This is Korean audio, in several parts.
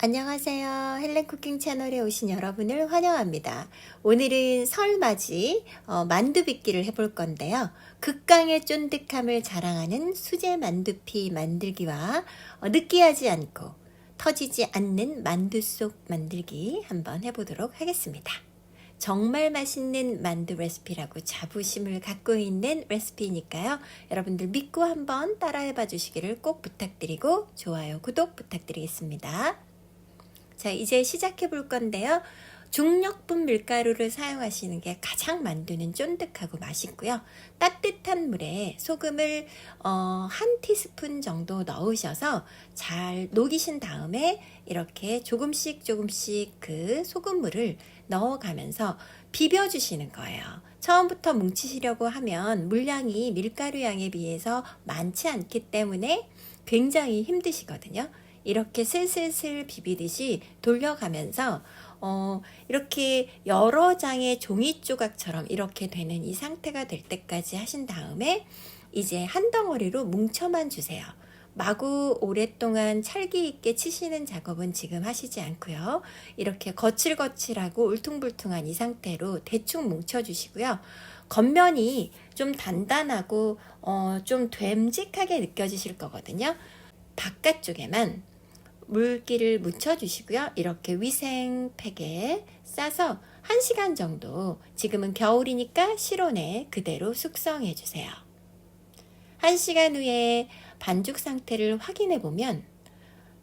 안녕하세요. 헬렌쿠킹 채널에 오신 여러분을 환영합니다. 오늘은 설맞이 만두 빚기를 해볼 건데요. 극강의 쫀득함을 자랑하는 수제 만두피 만들기와 느끼하지 않고 터지지 않는 만두 속 만들기 한번 해보도록 하겠습니다. 정말 맛있는 만두 레시피라고 자부심을 갖고 있는 레시피니까요. 여러분들 믿고 한번 따라해봐 주시기를 꼭 부탁드리고 좋아요, 구독 부탁드리겠습니다. 자, 이제 시작해 볼 건데요. 중력분 밀가루를 사용하시는 게 가장 만두는 쫀득하고 맛있고요. 따뜻한 물에 소금을 한 티스푼 정도 넣으셔서 잘 녹이신 다음에 이렇게 조금씩 그 소금물을 넣어가면서 비벼주시는 거예요. 처음부터 뭉치시려고 하면 물량이 밀가루 양에 비해서 많지 않기 때문에 굉장히 힘드시거든요. 이렇게 슬슬슬 비비듯이 돌려가면서 이렇게 여러 장의 종이 조각처럼 이렇게 되는 이 상태가 될 때까지 하신 다음에 이제 한 덩어리로 뭉쳐만 주세요. 마구 오랫동안 찰기 있게 치시는 작업은 지금 하시지 않고요. 이렇게 거칠거칠하고 울퉁불퉁한 이 상태로 대충 뭉쳐주시고요. 겉면이 좀 단단하고 좀 됨직하게 느껴지실 거거든요. 바깥쪽에만 물기를 묻혀주시고요. 이렇게 위생팩에 싸서 1시간 정도, 지금은 겨울이니까 실온에 그대로 숙성해 주세요. 1시간 후에 반죽 상태를 확인해 보면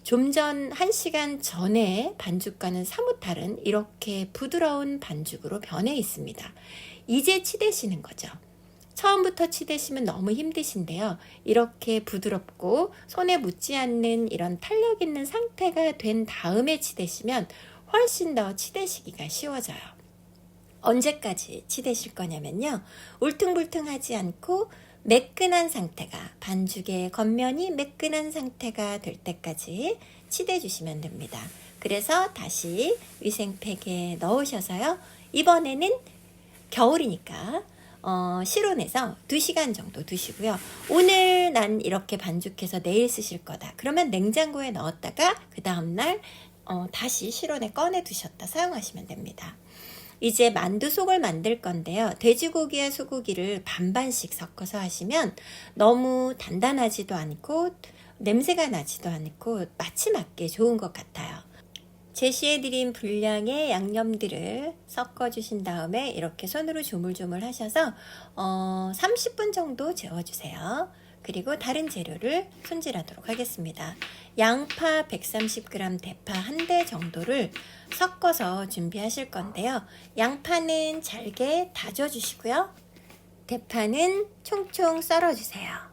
좀 전 1시간 전에 반죽과는 사뭇 다른 이렇게 부드러운 반죽으로 변해 있습니다. 이제 치대시는 거죠. 처음부터 치대시면 너무 힘드신데요. 이렇게 부드럽고 손에 묻지 않는 이런 탄력 있는 상태가 된 다음에 치대시면 훨씬 더 치대시기가 쉬워져요. 언제까지 치대실 거냐면요. 울퉁불퉁하지 않고 매끈한 상태가, 반죽의 겉면이 매끈한 상태가 될 때까지 치대주시면 됩니다. 그래서 다시 위생팩에 넣으셔서요. 이번에는 겨울이니까 실온에서 2시간 정도 두시고요. 오늘 난 이렇게 반죽해서 내일 쓰실 거다. 그러면 냉장고에 넣었다가 그 다음날 다시 실온에 꺼내 두셨다 사용하시면 됩니다. 이제 만두 속을 만들 건데요. 돼지고기와 소고기를 반반씩 섞어서 하시면 너무 단단하지도 않고 냄새가 나지도 않고 맛이 맞게 좋은 것 같아요. 제시해드린 분량의 양념들을 섞어주신 다음에 이렇게 손으로 조물조물 하셔서 30분 정도 재워주세요. 그리고 다른 재료를 손질하도록 하겠습니다. 양파 130g, 대파 1대 정도를 섞어서 준비하실 건데요. 양파는 잘게 다져주시고요. 대파는 총총 썰어주세요.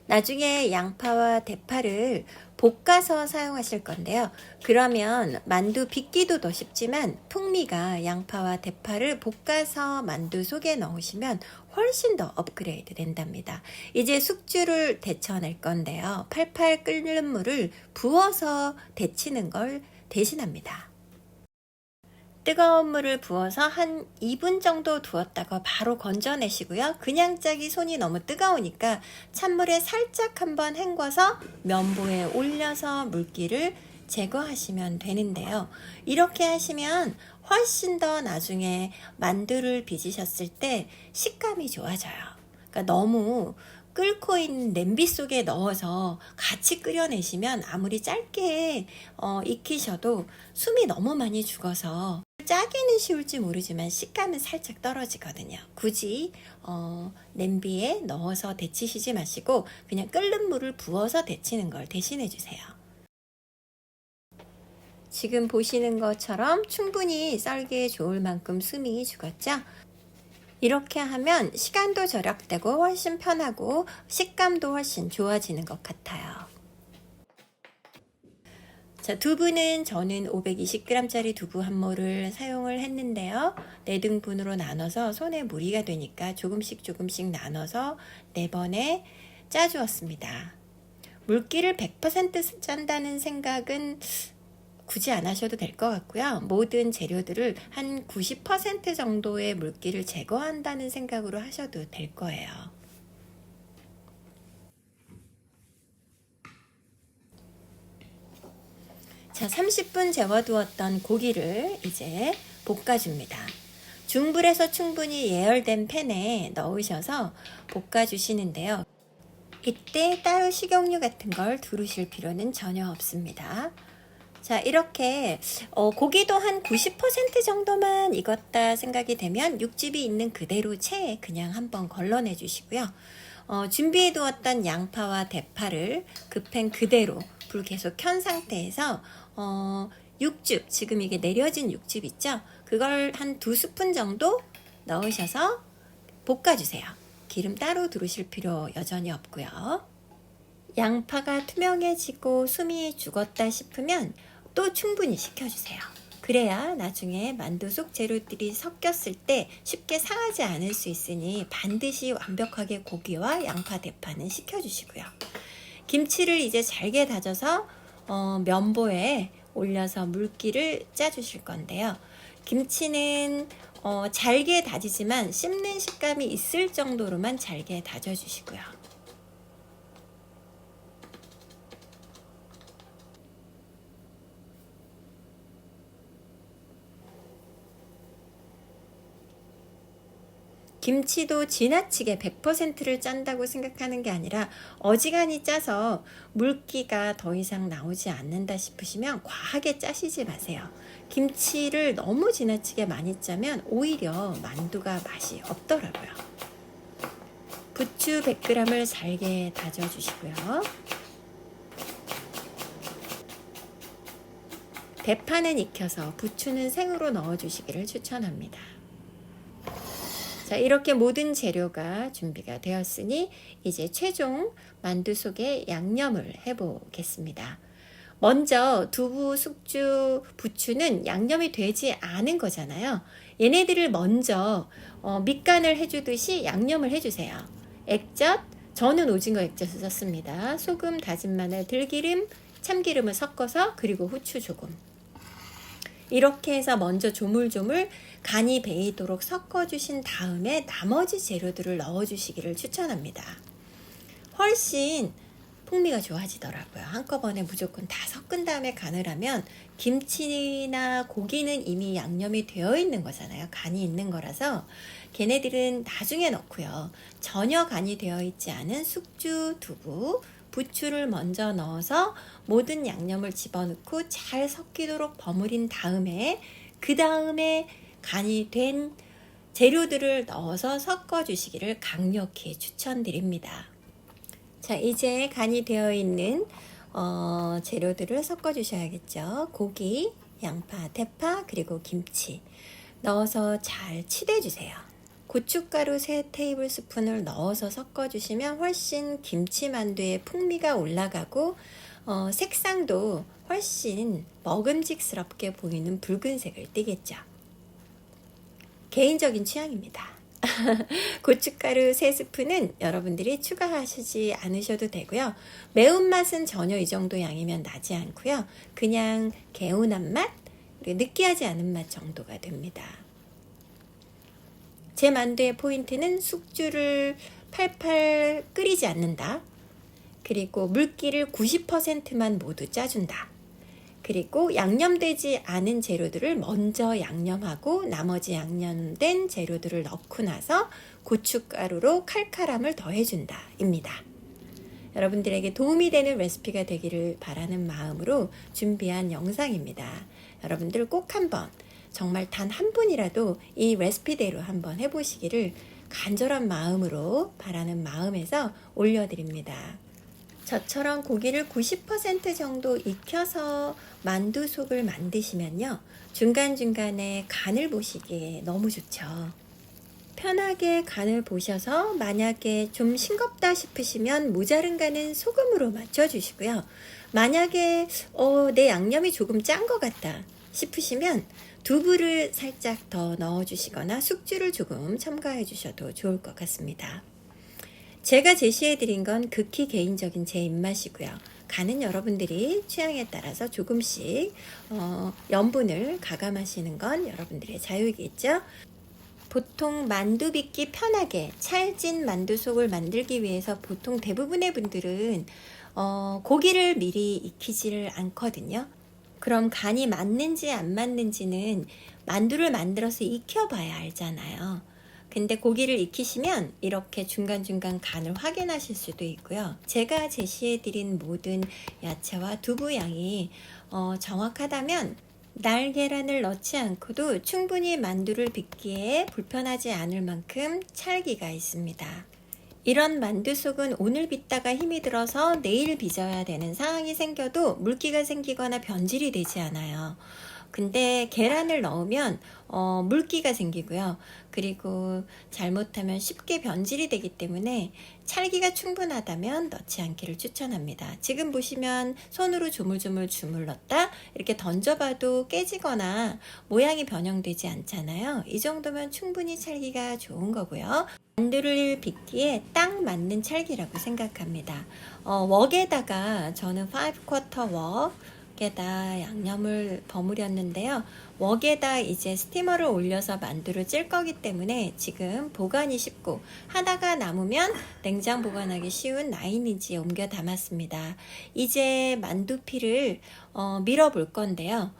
나중에 양파와 대파를 볶아서 사용하실 건데요. 그러면 만두 빚기도 더 쉽지만 풍미가 양파와 대파를 볶아서 만두 속에 넣으시면 훨씬 더 업그레이드 된답니다. 이제 숙주를 데쳐낼 건데요. 팔팔 끓는 물을 부어서 데치는 걸 대신합니다. 뜨거운 물을 부어서 한 2분 정도 두었다가 바로 건져내시고요. 그냥 짜기 손이 너무 뜨거우니까 찬물에 살짝 한번 헹궈서 면보에 올려서 물기를 제거하시면 되는데요. 이렇게 하시면 훨씬 더 나중에 만두를 빚으셨을 때 식감이 좋아져요. 그러니까 너무 끓고 있는 냄비 속에 넣어서 같이 끓여내시면 아무리 짧게 익히셔도 숨이 너무 많이 죽어서 짜기는 쉬울지 모르지만 식감은 살짝 떨어지거든요. 굳이 냄비에 넣어서 데치시지 마시고 그냥 끓는 물을 부어서 데치는 걸 대신해 주세요. 지금 보시는 것처럼 충분히 썰기에 좋을 만큼 숨이 죽었죠? 이렇게 하면 시간도 절약되고 훨씬 편하고 식감도 훨씬 좋아지는 것 같아요. 자, 두부는 저는 520g짜리 두부 한 모를 사용을 했는데요. 4등분으로 나눠서 손에 무리가 되니까 조금씩 나눠서 4번에 짜주었습니다. 물기를 100% 짠다는 생각은 굳이 안 하셔도 될 것 같고요. 모든 재료들을 한 90% 정도의 물기를 제거한다는 생각으로 하셔도 될 거예요. 자, 30분 재워두었던 고기를 이제 볶아줍니다. 중불에서 충분히 예열된 팬에 넣으셔서 볶아주시는데요. 이때 따로 식용유 같은 걸 두르실 필요는 전혀 없습니다. 자, 이렇게 고기도 한 90% 정도만 익었다 생각이 되면 육즙이 있는 그대로 채 그냥 한번 걸러내 주시고요. 준비해 두었던 양파와 대파를 그 팬 그대로 불 계속 켠 상태에서 육즙, 지금 이게 내려진 육즙 있죠? 그걸 한 2스푼 정도 넣으셔서 볶아주세요. 기름 따로 두르실 필요 여전히 없고요. 양파가 투명해지고 숨이 죽었다 싶으면 또 충분히 식혀주세요. 그래야 나중에 만두 속 재료들이 섞였을 때 쉽게 상하지 않을 수 있으니 반드시 완벽하게 고기와 양파, 대파는 식혀주시고요. 김치를 이제 잘게 다져서 면보에 올려서 물기를 짜주실 건데요. 김치는 잘게 다지지만 씹는 식감이 있을 정도로만 잘게 다져주시고요. 김치도 지나치게 100%를 짠다고 생각하는 게 아니라 어지간히 짜서 물기가 더 이상 나오지 않는다 싶으시면 과하게 짜시지 마세요. 김치를 너무 지나치게 많이 짜면 오히려 만두가 맛이 없더라고요. 부추 100g을 잘게 다져주시고요. 대파는 익혀서 부추는 생으로 넣어주시기를 추천합니다. 자, 이렇게 모든 재료가 준비가 되었으니 이제 최종 만두 속에 양념을 해보겠습니다. 먼저 두부, 숙주, 부추는 양념이 되지 않은 거잖아요. 얘네들을 먼저 밑간을 해주듯이 양념을 해주세요. 액젓, 저는 오징어 액젓을 썼습니다. 소금, 다진 마늘, 들기름, 참기름을 섞어서 그리고 후추 조금. 이렇게 해서 먼저 조물조물 간이 배이도록 섞어주신 다음에 나머지 재료들을 넣어주시기를 추천합니다. 훨씬 풍미가 좋아지더라고요. 한꺼번에 무조건 다 섞은 다음에 간을 하면 김치나 고기는 이미 양념이 되어 있는 거잖아요. 간이 있는 거라서 걔네들은 나중에 넣고요. 전혀 간이 되어 있지 않은 숙주, 두부, 부추를 먼저 넣어서 모든 양념을 집어넣고 잘 섞이도록 버무린 다음에 그 다음에 간이 된 재료들을 넣어서 섞어주시기를 강력히 추천드립니다. 자, 이제 간이 되어 있는 재료들을 섞어주셔야겠죠. 고기, 양파, 대파, 그리고 김치 넣어서 잘 치대주세요. 고춧가루 3테이블스푼을 넣어서 섞어주시면 훨씬 김치만두의 풍미가 올라가고 색상도 훨씬 먹음직스럽게 보이는 붉은색을 띠겠죠. 개인적인 취향입니다. 고춧가루 3스푼은 여러분들이 추가하시지 않으셔도 되고요. 매운맛은 전혀 이 정도 양이면 나지 않고요. 그냥 개운한 맛, 그리고 느끼하지 않은 맛 정도가 됩니다. 제 만두의 포인트는 숙주를 팔팔 끓이지 않는다. 그리고 물기를 90%만 모두 짜준다. 그리고 양념되지 않은 재료들을 먼저 양념하고 나머지 양념된 재료들을 넣고 나서 고춧가루로 칼칼함을 더해준다 입니다. 여러분들에게 도움이 되는 레시피가 되기를 바라는 마음으로 준비한 영상입니다. 여러분들 꼭 한번 정말 단 한 분이라도 이 레시피대로 한번 해보시기를 간절한 마음으로 바라는 마음에서 올려드립니다. 저처럼 고기를 90% 정도 익혀서 만두 속을 만드시면요. 중간중간에 간을 보시기에 너무 좋죠. 편하게 간을 보셔서 만약에 좀 싱겁다 싶으시면 모자른 간은 소금으로 맞춰주시고요. 만약에 내 양념이 조금 짠 것 같다 싶으시면 두부를 살짝 더 넣어주시거나 숙주를 조금 첨가해 주셔도 좋을 것 같습니다. 제가 제시해드린 건 극히 개인적인 제 입맛이고요. 간은 여러분들이 취향에 따라서 조금씩 염분을 가감하시는 건 여러분들의 자유이겠죠. 보통 만두 빚기 편하게 찰진 만두 속을 만들기 위해서 보통 대부분의 분들은 고기를 미리 익히지를 않거든요. 그럼 간이 맞는지 안 맞는지는 만두를 만들어서 익혀봐야 알잖아요. 근데 고기를 익히시면 이렇게 중간중간 간을 확인하실 수도 있고요. 제가 제시해드린 모든 야채와 두부 양이 정확하다면 날계란을 넣지 않고도 충분히 만두를 빚기에 불편하지 않을 만큼 찰기가 있습니다. 이런 만두 속은 오늘 빚다가 힘이 들어서 내일 빚어야 되는 상황이 생겨도 물기가 생기거나 변질이 되지 않아요. 근데 계란을 넣으면 물기가 생기고요. 그리고 잘못하면 쉽게 변질이 되기 때문에 찰기가 충분하다면 넣지 않기를 추천합니다. 지금 보시면 손으로 조물조물 주물렀다 이렇게 던져봐도 깨지거나 모양이 변형되지 않잖아요. 이 정도면 충분히 찰기가 좋은 거고요. 만두를 빚기에 딱 맞는 찰기라고 생각합니다. 웍에다가 저는 5쿼터 웍에다 양념을 버무렸는데요. 웍에다 이제 스티머를 올려서 만두를 찔 거기 때문에 지금 보관이 쉽고 하다가 남으면 냉장 보관하기 쉬운 9인치에 옮겨 담았습니다. 이제 만두피를 밀어 볼 건데요.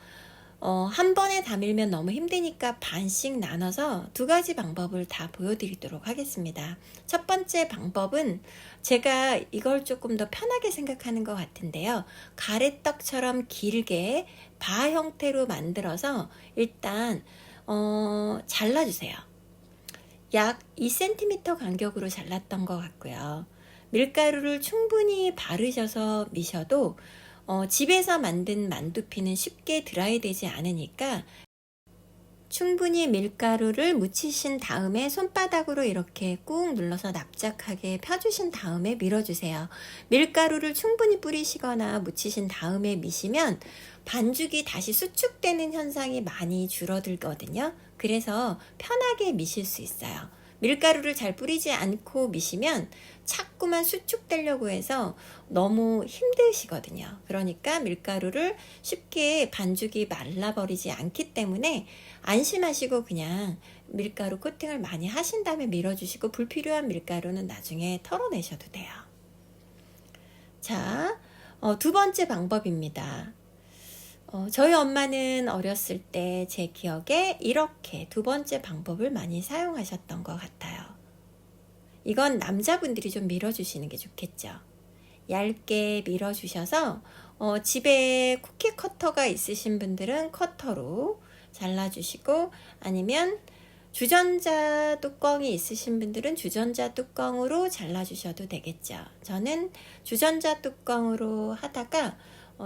한 번에 다 밀면 너무 힘드니까 반씩 나눠서 두 가지 방법을 다 보여드리도록 하겠습니다. 첫 번째 방법은 제가 이걸 조금 더 편하게 생각하는 것 같은데요. 가래떡처럼 길게 바 형태로 만들어서 일단 잘라주세요. 약 2cm 간격으로 잘랐던 것 같고요. 밀가루를 충분히 바르셔서 미셔도 집에서 만든 만두피는 쉽게 드라이 되지 않으니까 충분히 밀가루를 묻히신 다음에 손바닥으로 이렇게 꾹 눌러서 납작하게 펴주신 다음에 밀어주세요. 밀가루를 충분히 뿌리시거나 묻히신 다음에 미시면 반죽이 다시 수축되는 현상이 많이 줄어들거든요. 그래서 편하게 미실 수 있어요. 밀가루를 잘 뿌리지 않고 미시면 자꾸만 수축되려고 해서 너무 힘드시거든요. 그러니까 밀가루를 쉽게 반죽이 말라버리지 않기 때문에 안심하시고 그냥 밀가루 코팅을 많이 하신 다음에 밀어주시고 불필요한 밀가루는 나중에 털어내셔도 돼요. 자, 두 번째 방법입니다. 저희 엄마는 어렸을 때 제 기억에 이렇게 두 번째 방법을 많이 사용하셨던 것 같아요. 이건 남자분들이 좀 밀어주시는 게 좋겠죠. 얇게 밀어주셔서 집에 쿠키 커터가 있으신 분들은 커터로 잘라주시고 아니면 주전자 뚜껑이 있으신 분들은 주전자 뚜껑으로 잘라주셔도 되겠죠. 저는 주전자 뚜껑으로 하다가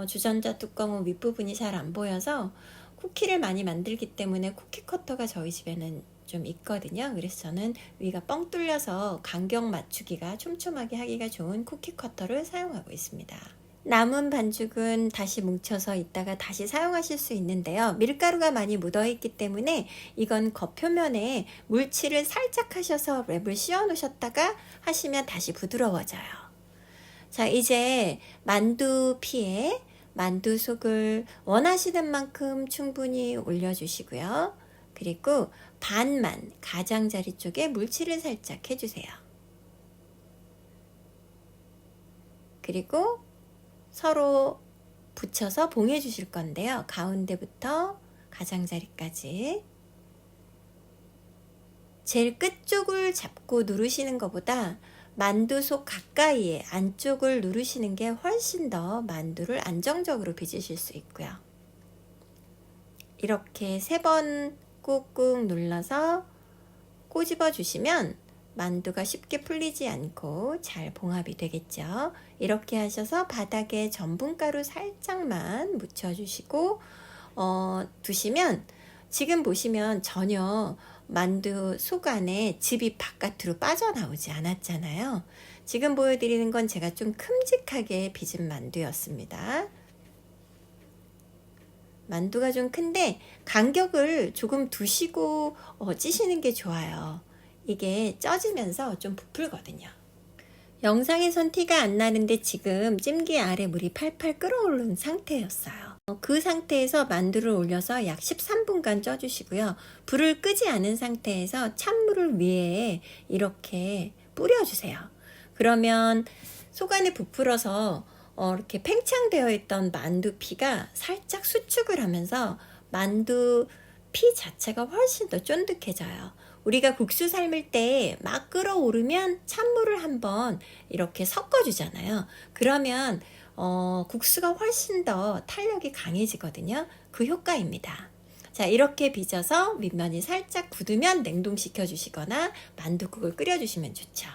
주전자 뚜껑은 윗부분이 잘 안 보여서 쿠키를 많이 만들기 때문에 쿠키 커터가 저희 집에는 좀 있거든요. 그래서 저는 위가 뻥 뚫려서 간격 맞추기가 촘촘하게 하기가 좋은 쿠키 커터를 사용하고 있습니다. 남은 반죽은 다시 뭉쳐서 이따가 다시 사용하실 수 있는데요. 밀가루가 많이 묻어있기 때문에 이건 겉표면에 물칠을 살짝 하셔서 랩을 씌워 놓으셨다가 하시면 다시 부드러워져요. 자, 이제 만두피에 만두 속을 원하시는 만큼 충분히 올려주시고요. 그리고 반만 가장자리 쪽에 물칠을 살짝 해주세요. 그리고 서로 붙여서 봉해 주실 건데요. 가운데부터 가장자리까지 제일 끝쪽을 잡고 누르시는 것보다 만두 속 가까이에 안쪽을 누르시는 게 훨씬 더 만두를 안정적으로 빚으실 수 있고요. 이렇게 3번 꾹꾹 눌러서 꼬집어 주시면 만두가 쉽게 풀리지 않고 잘 봉합이 되겠죠. 이렇게 하셔서 바닥에 전분가루 살짝만 묻혀주시고 두시면 지금 보시면 전혀 만두 속 안에 즙이 바깥으로 빠져나오지 않았잖아요. 지금 보여드리는 건 제가 좀 큼직하게 빚은 만두였습니다. 만두가 좀 큰데 간격을 조금 두시고 찌시는 게 좋아요. 이게 쪄지면서 좀 부풀거든요. 영상에선 티가 안 나는데 지금 찜기 아래 물이 팔팔 끓어오른 상태였어요. 그 상태에서 만두를 올려서 약 13분간 쪄주시고요. 불을 끄지 않은 상태에서 찬물을 위에 이렇게 뿌려주세요. 그러면 속 안에 부풀어서 이렇게 팽창되어 있던 만두피가 살짝 수축을 하면서 만두피 자체가 훨씬 더 쫀득해져요. 우리가 국수 삶을 때 막 끓어오르면 찬물을 한번 이렇게 섞어주잖아요. 그러면 국수가 훨씬 더 탄력이 강해지거든요. 그 효과입니다. 자, 이렇게 빚어서 밑면이 살짝 굳으면 냉동시켜 주시거나 만두국을 끓여 주시면 좋죠.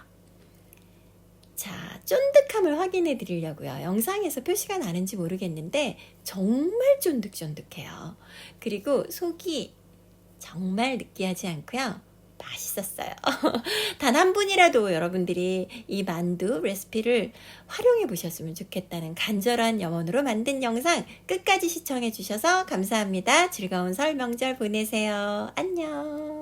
자, 쫀득함을 확인해 드리려고요. 영상에서 표시가 나는지 모르겠는데 정말 쫀득쫀득해요. 그리고 속이 정말 느끼하지 않고요. 맛있었어요. 단 한 분이라도 여러분들이 이 만두 레시피를 활용해 보셨으면 좋겠다는 간절한 염원으로 만든 영상 끝까지 시청해 주셔서 감사합니다. 즐거운 설 명절 보내세요. 안녕.